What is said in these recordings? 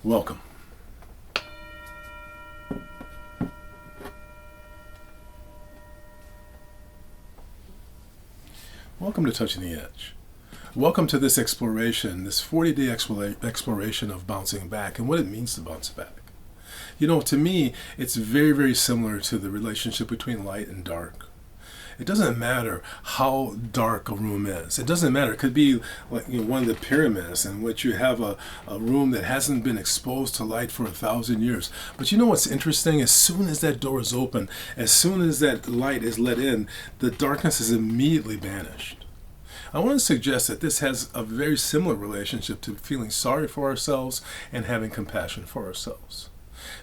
Welcome. Welcome to Touching the Edge. Welcome to this exploration, this 40-day exploration of bouncing back and what it means to bounce back. You know, to me, it's very, very similar to the relationship between light and dark. It doesn't matter how dark a room is. It doesn't matter. It could be like one of the pyramids in which you have a room that hasn't been exposed to light for 1,000 years. But you know what's interesting? As soon as that door is open, as soon as that light is let in, the darkness is immediately banished. I want to suggest that this has a very similar relationship to feeling sorry for ourselves and having compassion for ourselves.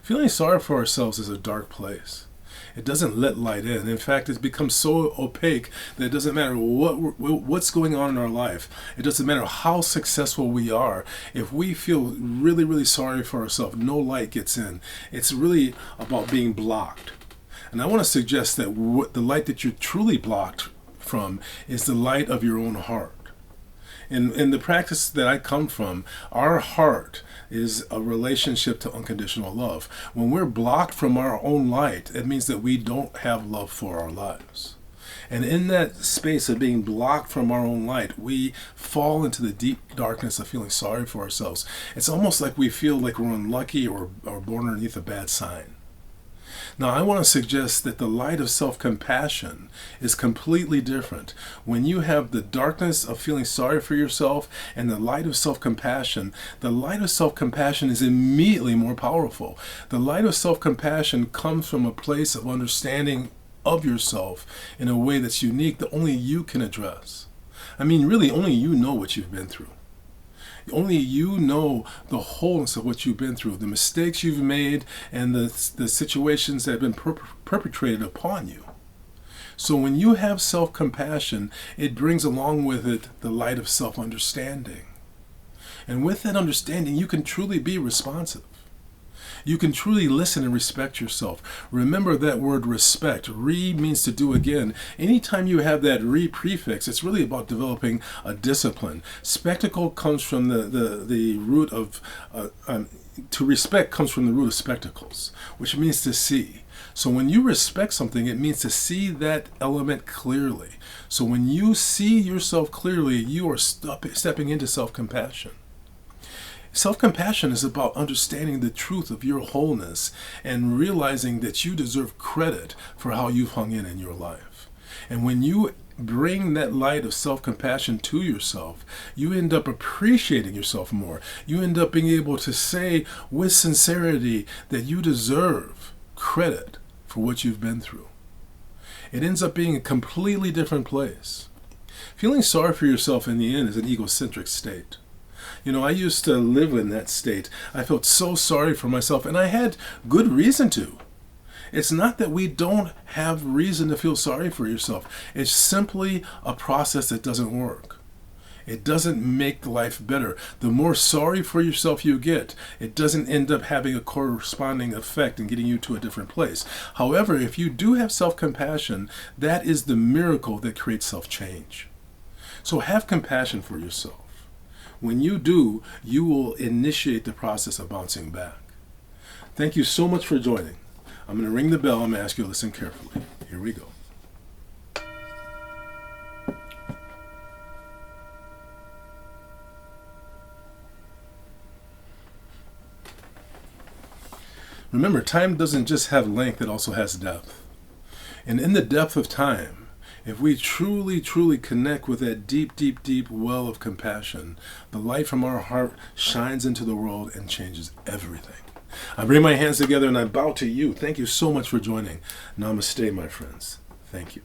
Feeling sorry for ourselves is a dark place. It doesn't let light in. In fact, it becomes so opaque that it doesn't matter what's going on in our life. It doesn't matter how successful we are. If we feel really, really sorry for ourselves, no light gets in. It's really about being blocked. And I want to suggest that the light that you're truly blocked from is the light of your own heart. In the practice that I come from, our heart is a relationship to unconditional love. When we're blocked from our own light, it means that we don't have love for our lives. And in that space of being blocked from our own light, we fall into the deep darkness of feeling sorry for ourselves. It's almost like we feel like we're unlucky or born underneath a bad sign. Now, I want to suggest that the light of self-compassion is completely different. When you have the darkness of feeling sorry for yourself and the light of self-compassion is immediately more powerful. The light of self-compassion comes from a place of understanding of yourself in a way that's unique that only you can address. I mean, really, only you know what you've been through. Only you know the wholeness of what you've been through, the mistakes you've made, and the situations that have been perpetrated upon you. So when you have self-compassion, it brings along with it the light of self-understanding. And with that understanding, you can truly be responsive. You can truly listen and respect yourself. Remember that word respect. Re means to do again. Anytime you have that re prefix, it's really about developing a discipline. Spectacle comes from the root of, to respect comes from the root of spectacles, which means to see. So when you respect something, it means to see that element clearly. So when you see yourself clearly, you are stepping into self-compassion. Self-compassion is about understanding the truth of your wholeness and realizing that you deserve credit for how you've hung in your life. And when you bring that light of self-compassion to yourself, you end up appreciating yourself more. You end up being able to say with sincerity that you deserve credit for what you've been through. It ends up being a completely different place. Feeling sorry for yourself in the end is an egocentric state. You know, I used to live in that state. I felt so sorry for myself, and I had good reason to. It's not that we don't have reason to feel sorry for yourself. It's simply a process that doesn't work. It doesn't make life better. The more sorry for yourself you get, it doesn't end up having a corresponding effect and getting you to a different place. However, if you do have self-compassion, that is the miracle that creates self-change. So have compassion for yourself. When you do, you will initiate the process of bouncing back. Thank you so much for joining. I'm going to ring the bell. I'm going to ask you to listen carefully. Here we go. Remember, time doesn't just have length, it also has depth. And in the depth of time, if we truly, truly connect with that deep, deep, deep well of compassion, the light from our heart shines into the world and changes everything. I bring my hands together and I bow to you. Thank you so much for joining. Namaste, my friends. Thank you.